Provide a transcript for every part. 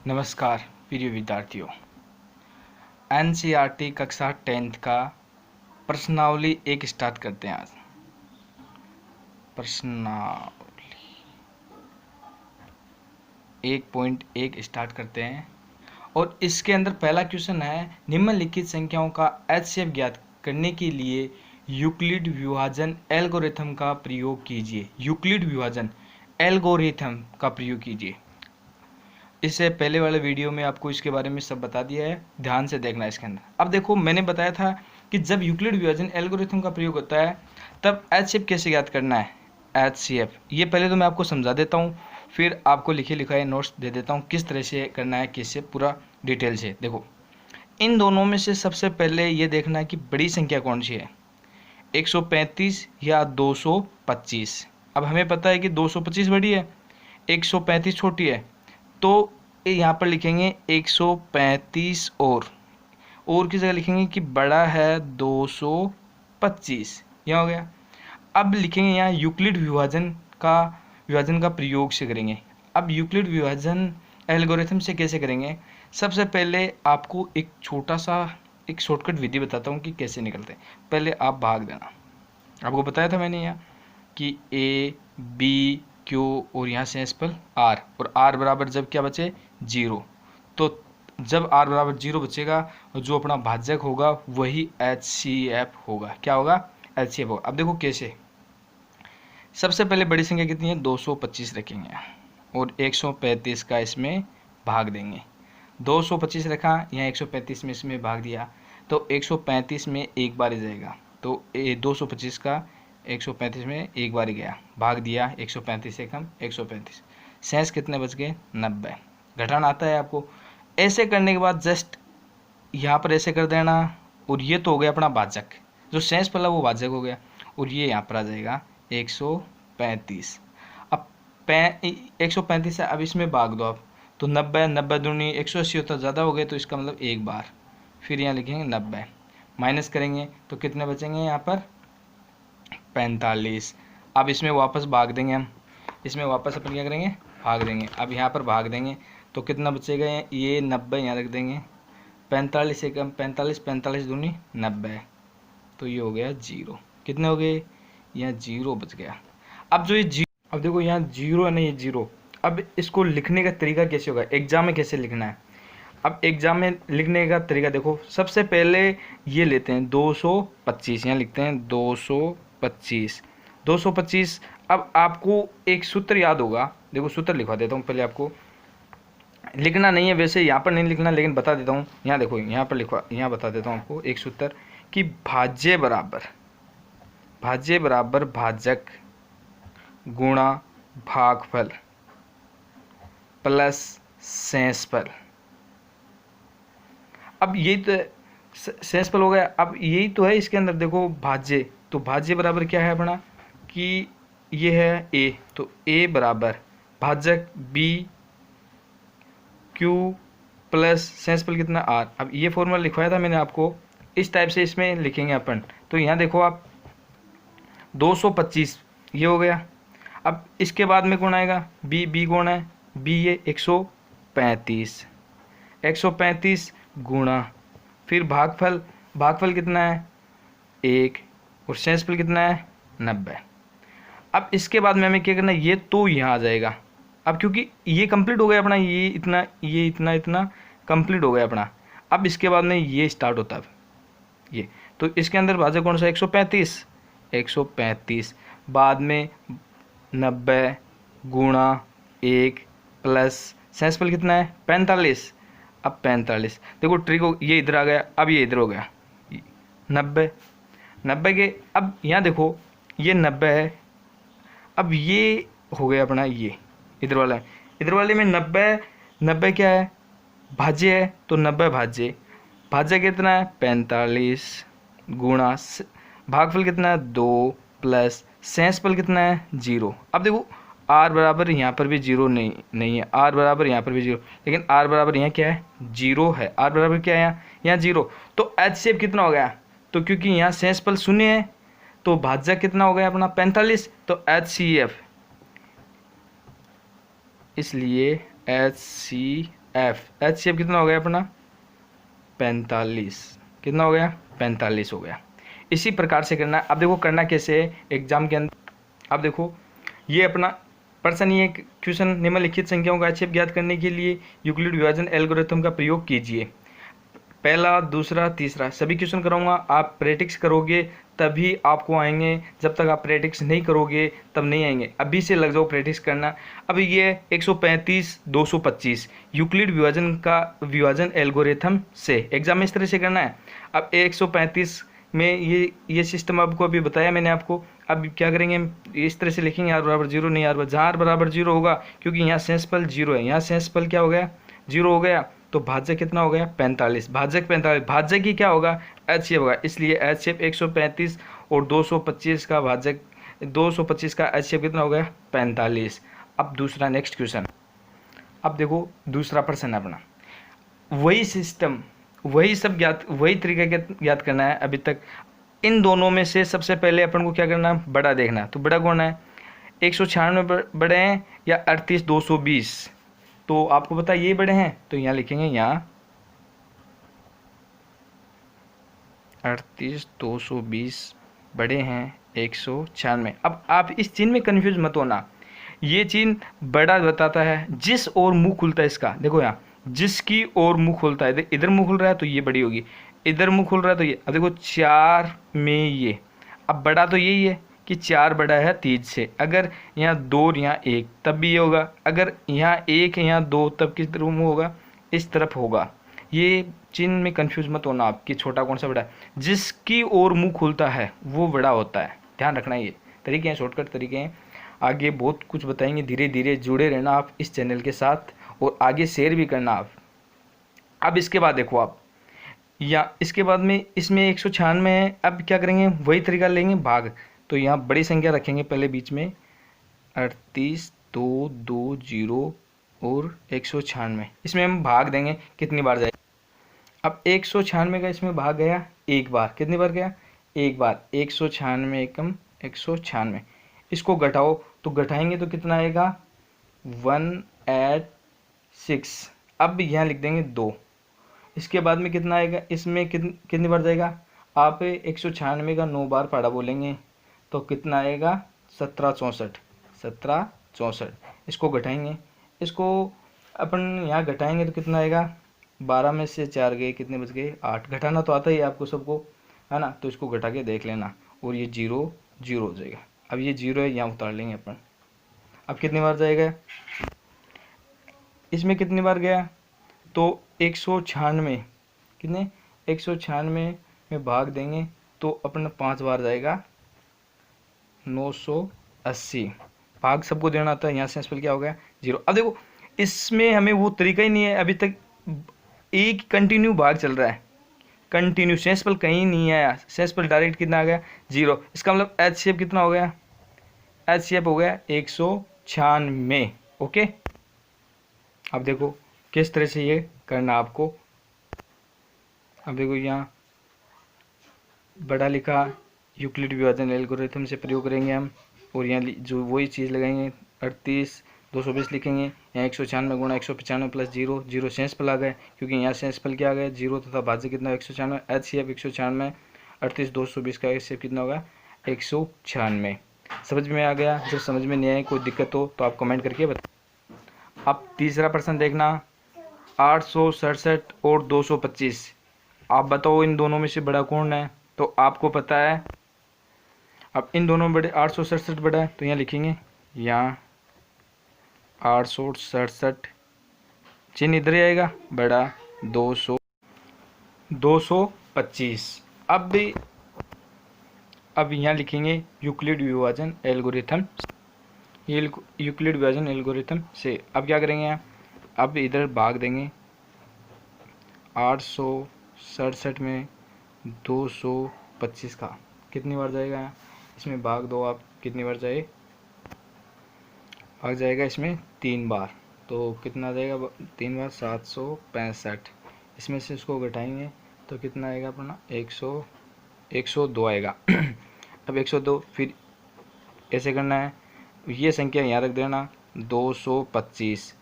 नमस्कार प्रिय विद्यार्थियों। एनसीईआरटी कक्षा 10th का प्रश्नावली एक स्टार्ट करते हैं। आज प्रश्नावली 1.1 स्टार्ट करते हैं और इसके अंदर पहला क्वेश्चन है, निम्नलिखित संख्याओं का एचसीएफ ज्ञात करने के लिए यूक्लिड विभाजन एल्गोरिथम का प्रयोग कीजिए। यूक्लिड विभाजन एल्गोरिथम का प्रयोग कीजिए। इससे पहले वाले वीडियो में आपको इसके बारे में सब बता दिया है, ध्यान से देखना इसके अंदर। अब देखो, मैंने बताया था कि जब यूक्लिड विभाजन एल्गोरिथम का प्रयोग होता है तब एचसीएफ कैसे ज्ञात करना है। एचसीएफ ये पहले तो मैं आपको समझा देता हूँ, फिर आपको लिखे लिखाए नोट्स दे देता हूँ किस तरह से करना है, किससे पूरा डिटेल से। देखो, इन दोनों में से सबसे पहले ये देखना है कि बड़ी संख्या कौन सी है, 135 या 225। अब हमें पता है कि 225 बड़ी है, 135 छोटी है, तो यहाँ पर लिखेंगे 135 और की जगह लिखेंगे कि बड़ा है 225। यहाँ हो गया। अब लिखेंगे यहाँ यूक्लिड विभाजन का प्रयोग से करेंगे। अब यूक्लिड विभाजन एल्गोरिथम से कैसे करेंगे, सबसे पहले आपको एक छोटा सा एक शॉर्टकट विधि बताता हूँ कि कैसे निकलते हैं। पहले आप भाग देना, आपको बताया था मैंने यहाँ कि ए बी क्यू और यहाँ से पर आर, और आर बराबर जब क्या बचे 0, तो जब आर बराबर 0 बचेगा जो अपना भाजक होगा वही एचसीएफ होगा। क्या होगा? एचसीएफ होगा। अब देखो कैसे, सबसे पहले बड़ी संख्या कितनी है, 225 रखेंगे और 135 का इसमें भाग देंगे। 225 रखा, यहाँ 135 में इसमें भाग दिया तो 135 में एक बार ही जाएगा, तो 225 का 135 में एक बार ही गया, भाग दिया 135 से कम 135, शेष कितने बच गए 90। घटाना आता है आपको। ऐसे करने के बाद जस्ट यहाँ पर ऐसे कर देना, और ये तो हो गया अपना भाजक, जो शेष पहला वो भाजक हो गया, और ये यहाँ पर आ जाएगा 135। अब 135 है, अब इसमें भाग दो आप, तो 90 90 दूनी 180 होता, ज़्यादा हो गए तो इसका मतलब एक बार, फिर यहाँ लिखेंगे 90, माइनस करेंगे तो कितने बचेंगे यहाँ पर 45। अब इसमें वापस भाग देंगे हम, इसमें वापस अपन क्या करेंगे, भाग देंगे। अब यहाँ पर भाग देंगे तो कितना बचेगा, ये 90 यहाँ रख देंगे, 45 से कम 45, 45 दूनी 90, तो ये हो गया 0। कितने हो गए, यहाँ 0 बच गया। अब जो ये 0, अब देखो यहाँ 0 है ना, ये 0। अब इसको लिखने का तरीका कैसे होगा, एग्जाम में कैसे लिखना है। अब एग्जाम में लिखने का तरीका देखो, सबसे पहले ये लेते हैं 225, यहाँ लिखते हैं 225। अब आपको एक सूत्र याद होगा, देखो सूत्र लिखवा देता हूँ पहले, आपको लिखना नहीं है वैसे, यहाँ पर नहीं लिखना, लेकिन बता देता हूँ। यहाँ देखो, यहाँ पर लिखवा, यहाँ बता देता हूँ आपको एक सूत्र कि भाज्य बराबर भाजक गुणा भागफल प्लस शेषफल। अब यही तो शेषफल हो गया। अब यही तो है इसके अंदर, देखो भाज्य, तो भाज्य बराबर क्या है अपना कि ये है a, तो a बराबर भाजक b q प्लस शेषफल कितना r। अब ये फॉर्मूला लिखवाया था मैंने आपको, इस टाइप से इसमें लिखेंगे अपन। तो यहाँ देखो आप 225 ये हो गया। अब इसके बाद में कौन आएगा, b कौन है, b ये 135 गुणा, फिर भागफल कितना है 1, और शेषफल कितना है 90। अब इसके बाद में हमें क्या करना है, ये तो यहाँ आ जाएगा। अब क्योंकि ये कंप्लीट हो गया अपना, ये इतना कंप्लीट हो गया अपना। अब इसके बाद में ये स्टार्ट होता है ये, तो इसके अंदर भाजक कौन सा 135, बाद में 90 गुणा 1 प्लस शेषफल कितना है 45। अब 45, देखो ट्रिक ये इधर आ गया, अब ये इधर हो गया 90 के। अब यहाँ देखो ये 90 है, अब ये हो गया अपना, ये इधर वाले में 90 क्या है, भाज्य है, तो 90 भाज्य कितना है 45 गुणा भागफल कितना है 2 प्लस शेषफल कितना है 0। अब देखो r बराबर यहाँ पर भी 0 नहीं है, r बराबर यहाँ पर भी 0, लेकिन r बराबर यहाँ क्या है 0 है, r बराबर क्या है यहाँ 0। तो एचसीएफ कितना हो गया, तो क्योंकि यहाँ शेषफल 0 है तो भाज्य कितना हो गया अपना 45, तो एचसीएफ, इसलिए HCF F, H C F कितना हो गया अपना 45, कितना हो गया 45 हो गया। इसी प्रकार से करना है। अब देखो करना कैसे है एग्जाम के अंदर, अब देखो ये अपना पर्सन, ये क्वेश्चन निम्नलिखित संख्याओं का HCF ज्ञात करने के लिए यूक्लिड विभाजन एल्गोरिथम का प्रयोग कीजिए। पहला, दूसरा, तीसरा सभी क्वेश्चन कराऊंगा, आप प्रैक्टिस करोगे तभी आपको आएंगे, जब तक आप प्रैक्टिस नहीं करोगे तब नहीं आएंगे। अभी से लग जाओ प्रैक्टिस करना। अब ये 135 225 यूक्लिड विभाजन एल्गोरिथम से एग्जाम में इस तरह से करना है। अब 135 में ये सिस्टम आपको अभी बताया मैंने आपको। अब क्या करेंगे, इस तरह से लिखेंगे आर बराबर जीरो, नहीं आर जहाँ आर बराबर जीरो होगा, क्योंकि यहाँ सेंसपल जीरो है, यहाँ सेंसपल क्या हो गया जीरो हो गया, तो भाज्य कितना हो गया 45, भाजक 45, भाज्य की क्या होगा HCF होगा, इसलिए HCF 135 और 225 का भाजक 225 का HCF कितना हो गया 45। अब दूसरा नेक्स्ट क्वेश्चन, अब देखो दूसरा प्रश्न है अपना, वही सिस्टम वही सब ज्ञात, वही तरीका ज्ञात करना है अभी तक। इन दोनों में से सबसे पहले अपन को क्या करना है, बड़ा देखना है। तो बड़ा कौन है, 196 बड़े हैं या 38 220, तो आपको पता ये बड़े हैं, तो यहाँ लिखेंगे यहाँ 38 220 बड़े हैं 196। अब आप इस चिन्ह में कंफ्यूज मत होना, ये चिन्ह बड़ा बताता है जिस ओर मुंह खुलता है इसका, देखो यहाँ जिसकी ओर मुंह खुलता है, इधर मुंह खुल रहा है तो ये बड़ी होगी, इधर मुंह खुल रहा है तो ये, अब देखो 4 में ये, अब बड़ा तो यही है कि 4 बड़ा है 3 से, अगर यहाँ 2 यहाँ 1 तब भी ये होगा, अगर यहाँ 1 यहाँ 2 तब किस तरफ मुंह होगा, इस तरफ होगा। ये चिन्ह में कंफ्यूज मत होना आप कि छोटा कौन सा बड़ा है, जिसकी ओर मुंह खुलता है वो बड़ा होता है, ध्यान रखना। ये तरीके हैं, शॉर्टकट तरीके हैं, आगे बहुत कुछ बताएंगे, धीरे धीरे जुड़े रहना आप इस चैनल के साथ और आगे शेयर भी करना आप। अब इसके बाद देखो आप, या इसके बाद में इसमें 196 है, अब क्या करेंगे वही तरीका लेंगे भाग, तो यहाँ बड़ी संख्या रखेंगे पहले बीच में 38 2 2 0 और 196, इसमें हम भाग देंगे कितनी बार जाएगा। अब 196 का इसमें भाग गया एक बार, कितनी बार गया एक बार, 196 एकम 196, इसको घटाओ तो घटाएंगे तो कितना आएगा 186, अब यहाँ लिख देंगे 2, इसके बाद में कितना आएगा, इसमें कितनी बार जाएगा, आप 196 का 9 बार पढ़ा बोलेंगे तो कितना आएगा 1764, इसको घटाएंगे, इसको अपन यहाँ घटाएंगे तो कितना आएगा, 12 में से 4 गए, कितने बच गए 8, घटाना तो आता ही है आपको सबको, है ना, तो इसको घटा के देख लेना और ये 0 0 हो जाएगा। अब ये 0 है यहाँ उतार लेंगे अपन, अब कितनी बार जाएगा, इसमें कितनी बार गया, तो 196 कितने 196 में भाग देंगे तो अपना 5 बार जाएगा 980, भाग सबको देना आता है, यहाँ से क्या हो गया 0। अब देखो इसमें हमें वो तरीका ही नहीं है, अभी तक एक कंटिन्यू भाग चल रहा है, कंटिन्यू, सेंसपल कहीं नहीं आया, सेंसपल डायरेक्ट कितना आ गया 0, इसका मतलब HCF कितना हो गया, HCF हो गया 196। ओके, अब देखो किस तरह से ये करना आपको। अब देखो यहाँ बड़ा लिखा यूक्लिड विभाजन एल्गोरिथम से प्रयोग करेंगे हम, और यहाँ जो वही चीज़ लगाएंगे 38 220 लिखेंगे, यहाँ 196 गुणा 195 प्लस 0 0 सेंसपल आ गए, क्योंकि यहाँ सेंसपल क्या आ गया 0 तथा भाज्य कितना 196, HCF 196 38 220 का HCF कितना होगा 196। समझ में आ गया, जब समझ में नहीं आए कोई दिक्कत हो तो आप कमेंट करके बता। अब तीसरा प्रश्न देखना, 867 और 225, आप बताओ इन दोनों में से बड़ा कौन है, तो आपको पता है। अब इन दोनों में बड़े 867 बड़ा है, तो यहाँ लिखेंगे यहाँ 867, चिन्ह इधर ही आएगा बड़ा 225। अब यहाँ लिखेंगे यूक्लिड विभाजन एल्गोरिथम, ये यूक्लिड विभाजन एल्गोरिथम से। अब क्या करेंगे यहाँ, अब इधर भाग देंगे 867 में 225 का कितनी बार जाएगा, इसमें भाग दो आप, कितनी बार जाए भाग जाएगा इसमें 3 बार, तो कितना आ जाएगा 3 बार 765, इसमें से इसको घटाएंगे तो कितना आएगा अपना 102 आएगा। अब 102 फिर ऐसे करना है, ये संख्या यहाँ रख देना 225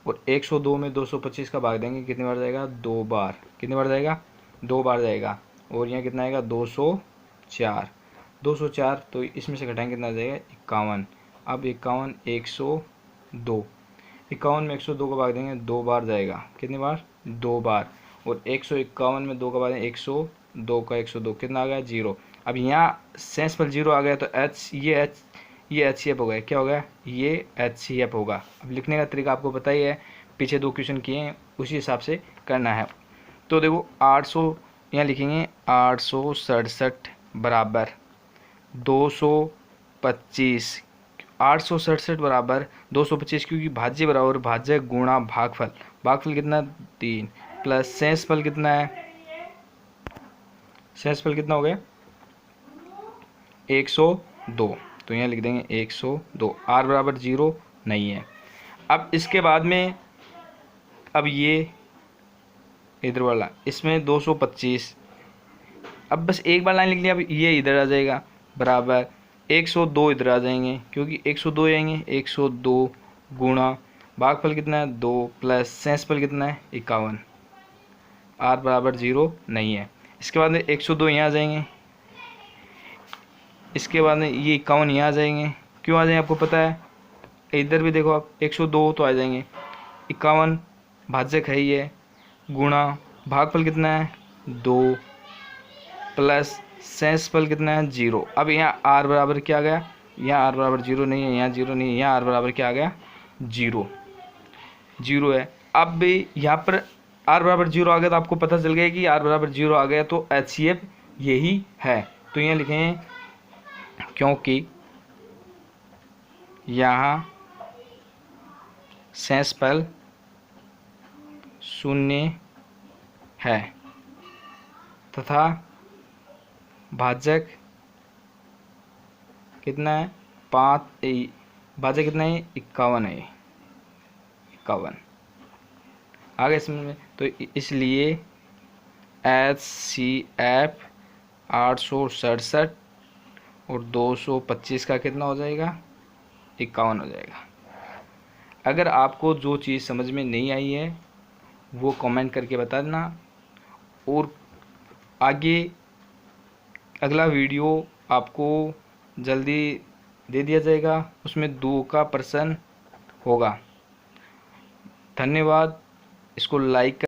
और 102 में 225 का भाग देंगे, कितनी बार जाएगा? 2 बार। कितनी बार जाएगा? 2 बार जाएगा। और यहाँ कितना आएगा? 204। 204 तो इसमें से घटाएंगे कितना जाएगा? 51। अब 51 102, 51 में 102 का भाग देंगे, 2 बार जाएगा। कितनी बार? 2 बार। और 151 में 2 का भाग देंगे, 102 का 102, कितना आ गया? 0। अब यहाँ सेंस पर 0 आ गया तो ये एच सी एफ हो गया। क्या हो गया? ये एच सी एफ होगा। अब लिखने का तरीका आपको पता ही है, पीछे 2 क्वेश्चन किए हैं, उसी हिसाब से करना है। तो देखो 800 यहाँ लिखेंगे, 867 बराबर 225। 867 बराबर 225, क्योंकि भाज्य बराबर भाज्य गुणा भागफल। भागफल कितना? 3 प्लस शेषफल कितना है? शेषफल कितना हो गया? 102। तो यहाँ लिख देंगे 102। आर बराबर 0 नहीं है। अब इसके बाद में, अब ये इधर वाला, इसमें 225, अब बस एक बार लाइन लिख लिया। अब ये इधर आ जाएगा बराबर 102 इधर आ जाएंगे, क्योंकि 102 आएंगे। 102 गुणा भागफल कितना है? 2 प्लस शेषफल कितना है? 51। आर बराबर 0 नहीं है। इसके बाद में 102 यहाँ आ जाएंगे, इसके बाद में ये 51 यहाँ आ जाएंगे। क्यों आ जाएंगे आपको पता है, इधर भी देखो आप, 102 तो आ जाएंगे, 51 भाजक है ही है, गुणा भागफल कितना है? 2 प्लस शेषफल कितना है? 0। अब यहाँ आर बराबर क्या आ गया? यहाँ आर बराबर 0 नहीं है, यहाँ 0 नहीं है, यहाँ आर बराबर क्या आ गया? 0 है। अब भी यहाँ पर आर बराबर 0 आ गया तो आपको पता चल गया कि आर बराबर 0 आ गया तो एच सी एफ यही है। तो यहाँ लिखें, क्योंकि यहाँ शेषफल 0 है तथा भाजक कितना है? 5, भाजक कितना है? 51 है। 51 आगे इसमें, तो इसलिए एच सी एफ 867 और 225 का कितना हो जाएगा? 51 हो जाएगा। अगर आपको जो चीज़ समझ में नहीं आई है वो कमेंट करके बता देना, और आगे अगला वीडियो आपको जल्दी दे दिया जाएगा, उसमें 2 का प्रश्न होगा। धन्यवाद। इसको लाइक